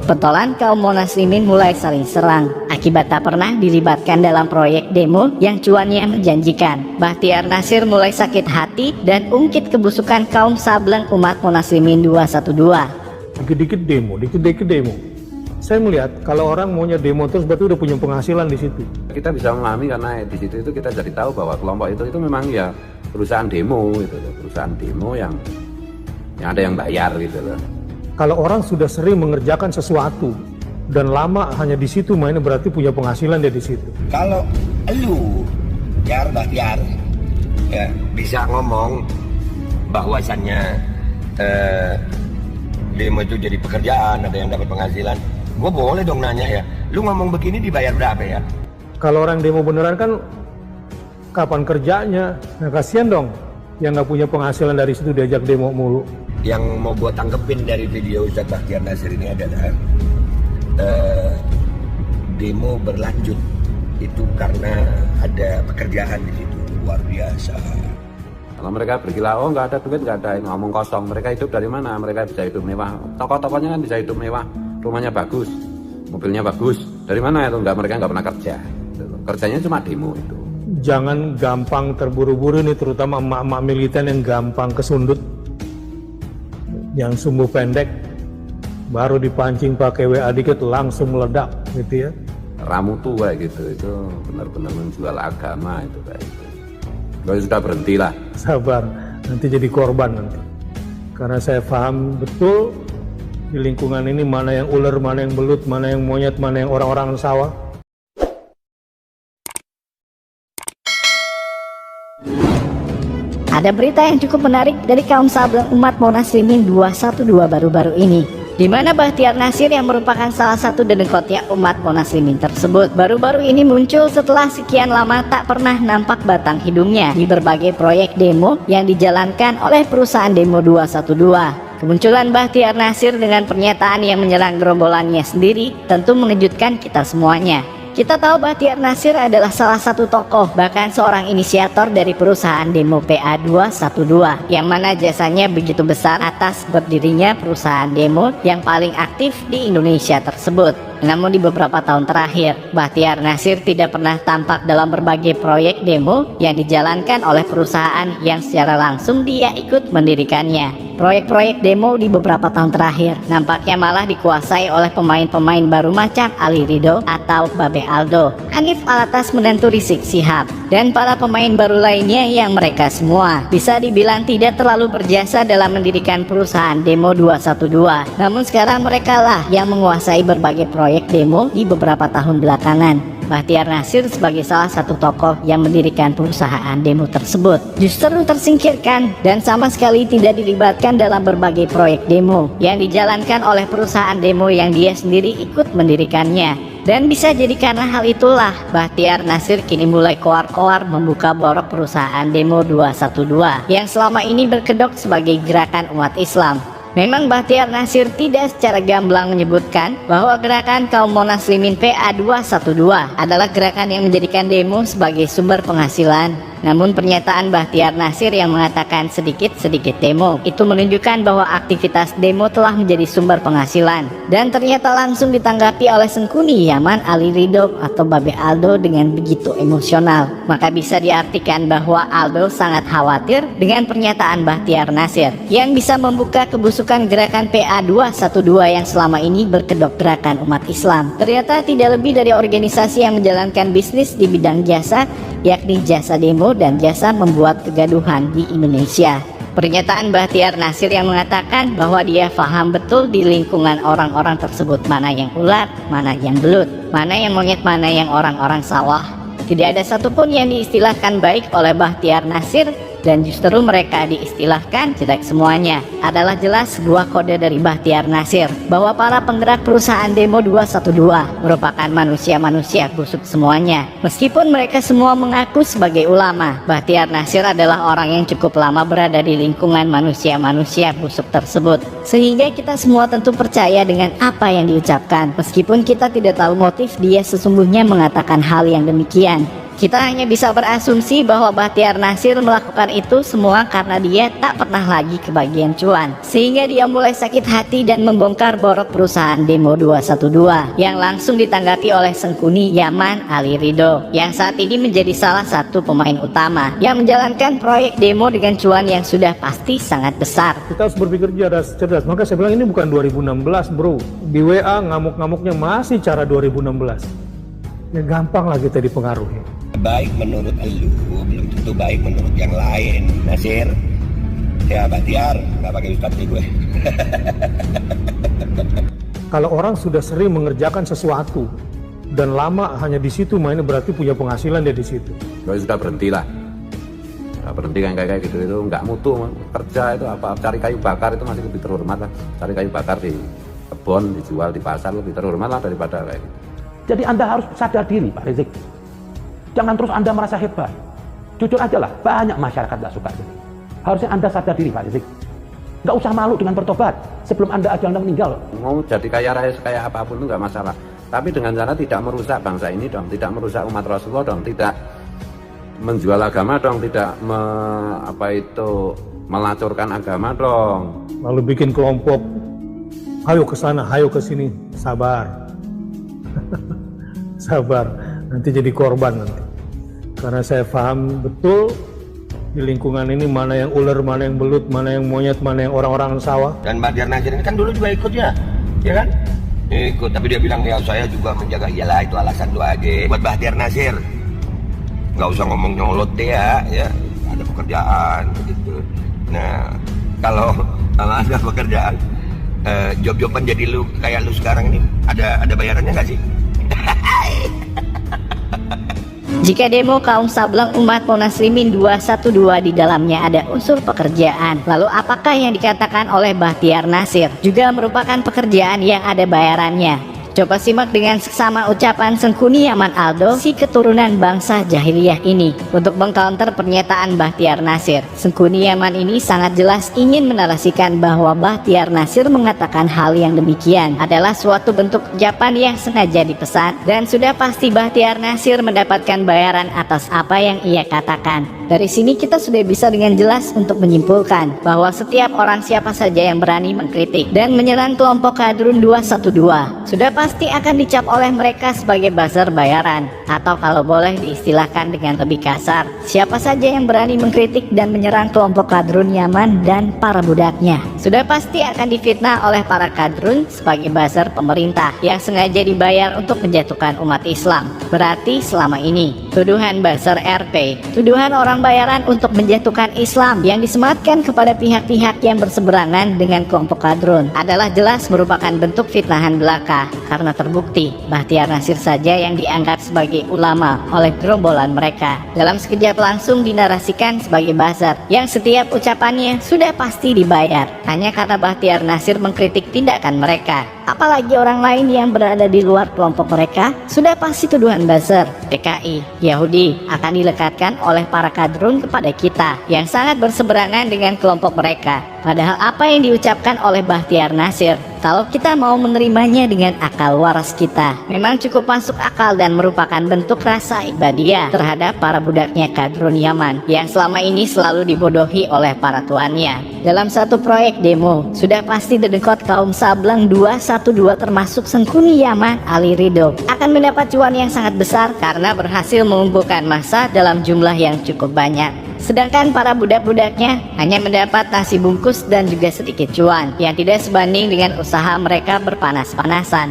Pentolan kaum Monaslimin mulai saling serang akibat tak pernah dilibatkan dalam proyek demo yang cuannya menjanjikan. Bahtiar Nasir mulai sakit hati dan ungkit kebusukan kaum Sableng umat Monaslimin 212. Dikit-dikit demo. Saya melihat kalau orang maunya demo terus berarti udah punya penghasilan di situ. Kita bisa memahami karena di situ itu kita jadi tahu bahwa kelompok itu memang ya perusahaan demo gitu loh, perusahaan demo yang ada yang bayar gitu loh. Kalau orang sudah sering mengerjakan sesuatu dan lama hanya di situ mainnya berarti punya penghasilan dia di situ. Kalau lu Bahtiar ya bisa ngomong bahwasannya demo itu jadi pekerjaan, ada yang dapat penghasilan, gue boleh dong nanya ya, lu ngomong begini dibayar berapa ya? Kalau orang demo beneran kan kapan kerjanya? Nah kasihan dong yang nggak punya penghasilan dari situ diajak demo mulu. Yang mau gue tanggepin dari video Ustadz Bahtiar Nasir ini adalah demo berlanjut itu karena ada pekerjaan di situ luar biasa. Kalau mereka bergila, oh nggak ada duit, nggak ada, ngomong kosong. Mereka hidup dari mana? Mereka bisa hidup mewah. Tokoh-tokohnya kan bisa hidup mewah, rumahnya bagus, mobilnya bagus. Dari mana itu? Mereka nggak pernah kerja. Kerjanya cuma demo itu. Jangan gampang terburu-buru nih, terutama emak-emak militan yang gampang kesundut, yang sumbu pendek, baru dipancing pakai WA dikit langsung meledak gitu ya. Ramu tua gitu, itu benar-benar menjual agama itu kayak gitu. Kalau sudah berhentilah. Sabar, nanti jadi korban nanti. Karena saya paham betul di lingkungan ini mana yang ular, mana yang belut, mana yang monyet, mana yang orang-orang sawah. Ada berita yang cukup menarik dari kaum Sableng umat Monaslimin 212 baru-baru ini, di mana Bahtiar Nasir yang merupakan salah satu dedengkotnya umat Monaslimin tersebut baru-baru ini muncul setelah sekian lama tak pernah nampak batang hidungnya di berbagai proyek demo yang dijalankan oleh perusahaan Demo 212. Kemunculan Bahtiar Nasir dengan pernyataan yang menyerang gerombolannya sendiri tentu mengejutkan kita semuanya. Kita tahu Bahtiar Nasir adalah salah satu tokoh, bahkan seorang inisiator dari perusahaan Demo PA212, yang mana jasanya begitu besar atas berdirinya perusahaan demo yang paling aktif di Indonesia tersebut. Namun di beberapa tahun terakhir, Bahtiar Nasir tidak pernah tampak dalam berbagai proyek demo yang dijalankan oleh perusahaan yang secara langsung dia ikut mendirikannya. Proyek-proyek demo di beberapa tahun terakhir nampaknya malah dikuasai oleh pemain-pemain baru macam Ali Ridho atau Babe Aldo, Hanif Alatas menantu Rizik Syihab, dan para pemain baru lainnya yang mereka semua bisa dibilang tidak terlalu berjasa dalam mendirikan perusahaan Demo 212. Namun sekarang mereka lah yang menguasai berbagai proyek demo di beberapa tahun belakangan. Bahtiar Nasir sebagai salah satu tokoh yang mendirikan perusahaan demo tersebut justru tersingkirkan dan sama sekali tidak dilibatkan dalam berbagai proyek demo yang dijalankan oleh perusahaan demo yang dia sendiri ikut mendirikannya. Dan bisa jadi karena hal itulah Bahtiar Nasir kini mulai koar-koar membuka borok perusahaan Demo 212 yang selama ini berkedok sebagai gerakan umat Islam. Memang Bahtiar Nasir tidak secara gamblang menyebutkan bahwa gerakan kaum Monaslimin PA212 adalah gerakan yang menjadikan demo sebagai sumber penghasilan. Namun pernyataan Bahtiar Nasir yang mengatakan sedikit-sedikit demo itu menunjukkan bahwa aktivitas demo telah menjadi sumber penghasilan, dan ternyata langsung ditanggapi oleh Sengkuni Yaman Ali Ridho atau Babe Aldo dengan begitu emosional. Maka bisa diartikan bahwa Aldo sangat khawatir dengan pernyataan Bahtiar Nasir yang bisa membuka kebusukan gerakan PA212 yang selama ini berkedok gerakan umat Islam. Ternyata tidak lebih dari organisasi yang menjalankan bisnis di bidang jasa, yakni jasa demo dan jasa membuat kegaduhan di Indonesia. Pernyataan Bahtiar Nasir yang mengatakan bahwa dia paham betul di lingkungan orang-orang tersebut mana yang ular, mana yang belut, mana yang monyet, mana yang orang-orang sawah. Tidak ada satupun yang diistilahkan baik oleh Bahtiar Nasir, dan justru mereka diistilahkan jelek semuanya. Adalah jelas sebuah kode dari Bahtiar Nasir bahwa para penggerak perusahaan Demo 212 merupakan manusia-manusia busuk semuanya. Meskipun mereka semua mengaku sebagai ulama, Bahtiar Nasir adalah orang yang cukup lama berada di lingkungan manusia-manusia busuk tersebut, sehingga kita semua tentu percaya dengan apa yang diucapkan, meskipun kita tidak tahu motif dia sesungguhnya mengatakan hal yang demikian. Kita hanya bisa berasumsi bahwa Bahtiar Nasir melakukan itu semua karena dia tak pernah lagi kebagian cuan, sehingga dia mulai sakit hati dan membongkar borok perusahaan Demo 212 yang langsung ditanggapi oleh Sengkuni Yaman Ali Ridho yang saat ini menjadi salah satu pemain utama yang menjalankan proyek Demo dengan cuan yang sudah pasti sangat besar. Kita harus berpikir cerdas. Maka saya bilang ini bukan 2016 bro. Di WA ngamuk-ngamuknya masih cara 2016. Ya gampang lah kita dipengaruhi. Baik menurut elu, belum tentu baik menurut yang lain, Nasir. Ya Bahtiar, nggak pakai ustadz gue. Kalau orang sudah sering mengerjakan sesuatu dan lama hanya di situ mainnya, berarti punya penghasilan dia di situ. Kalau sudah berhentilah. Sudah berhenti kayak gitu itu nggak mutu kerja itu apa cari kayu bakar itu masih lebih terhormat lah. Cari kayu bakar di kebun dijual di pasar lebih terhormat lah daripada kayak gitu. Jadi Anda harus sadar diri Pak Rizik. Jangan terus Anda merasa hebat. Jujur aja lah, banyak masyarakat gak suka. Harusnya Anda sadar diri Pak Rizik. Gak usah malu dengan bertobat sebelum Anda ajalnya meninggal. Mau jadi kaya raya kayak apapun itu nggak masalah. Tapi dengan cara tidak merusak bangsa ini dong, tidak merusak umat Rasulullah dong, tidak menjual agama dong, tidak melacurkan agama dong. Lalu bikin kelompok, hayo ke sana, hayo ke sini, sabar. Sabar, nanti jadi korban nanti. Karena saya paham betul di lingkungan ini mana yang ular, mana yang belut, mana yang monyet, mana yang orang-orang sawah. Dan Bahtiar Nasir ini kan dulu juga ikut ya kan? Ikut, tapi dia bilang ya saya juga menjaga. Iyalah itu alasan lu aja. Buat Bahtiar Nasir, nggak usah ngomong nyolot deh ya, ada pekerjaan begitu. Nah kalau ada pekerjaan, job-joban jadi lu kayak lu sekarang ini ada bayarannya nggak sih? Jika demo kaum Sableng umat Monaslimin 212 di dalamnya ada unsur pekerjaan, lalu apakah yang dikatakan oleh Bahtiar Nasir juga merupakan pekerjaan yang ada bayarannya? Coba simak dengan seksama ucapan Sengkuni Yaman Aldo, si keturunan bangsa jahiliyah ini, untuk mengcounter pernyataan Bahtiar Nasir. Sengkuni Yaman ini sangat jelas ingin menarasikan bahwa Bahtiar Nasir mengatakan hal yang demikian adalah suatu bentuk ucapan yang sengaja dipesan, dan sudah pasti Bahtiar Nasir mendapatkan bayaran atas apa yang ia katakan. Dari sini kita sudah bisa dengan jelas untuk menyimpulkan bahwa setiap orang siapa saja yang berani mengkritik dan menyerang kelompok Kadrun 212 sudah pasti akan dicap oleh mereka sebagai buzzer bayaran, atau kalau boleh diistilahkan dengan lebih kasar, siapa saja yang berani mengkritik dan menyerang kelompok Kadrun Yaman dan para budaknya sudah pasti akan difitnah oleh para Kadrun sebagai buzzer pemerintah yang sengaja dibayar untuk menjatuhkan umat Islam. Berarti selama ini tuduhan buzzer RP, tuduhan orang bayaran untuk menjatuhkan Islam yang disematkan kepada pihak-pihak yang berseberangan dengan kelompok Kadrun adalah jelas merupakan bentuk fitnahan belaka, karena terbukti Bahtiar Nasir saja yang dianggap sebagai ulama oleh gerombolan mereka dalam sekejap langsung dinarasikan sebagai buzzer yang setiap ucapannya sudah pasti dibayar hanya karena Bahtiar Nasir mengkritik tindakan mereka. Apalagi orang lain yang berada di luar kelompok mereka sudah pasti tuduhan buzzer, PKI, Yahudi akan dilekatkan oleh para Kadrun kepada kita yang sangat berseberangan dengan kelompok mereka. Padahal apa yang diucapkan oleh Bahtiar Nasir, kalau kita mau menerimanya dengan akal waras kita, memang cukup masuk akal dan merupakan bentuk rasa ibadiah terhadap para budaknya Kadrun Yaman yang selama ini selalu dibodohi oleh para tuannya. Dalam satu proyek demo, sudah pasti dedengkot kaum Sableng 212 termasuk Sengkuni Yaman Ali Ridho akan mendapat cuan yang sangat besar karena berhasil mengumpulkan massa dalam jumlah yang cukup banyak. Sedangkan para budak-budaknya hanya mendapat nasi bungkus dan juga sedikit cuan yang tidak sebanding dengan usaha mereka berpanas-panasan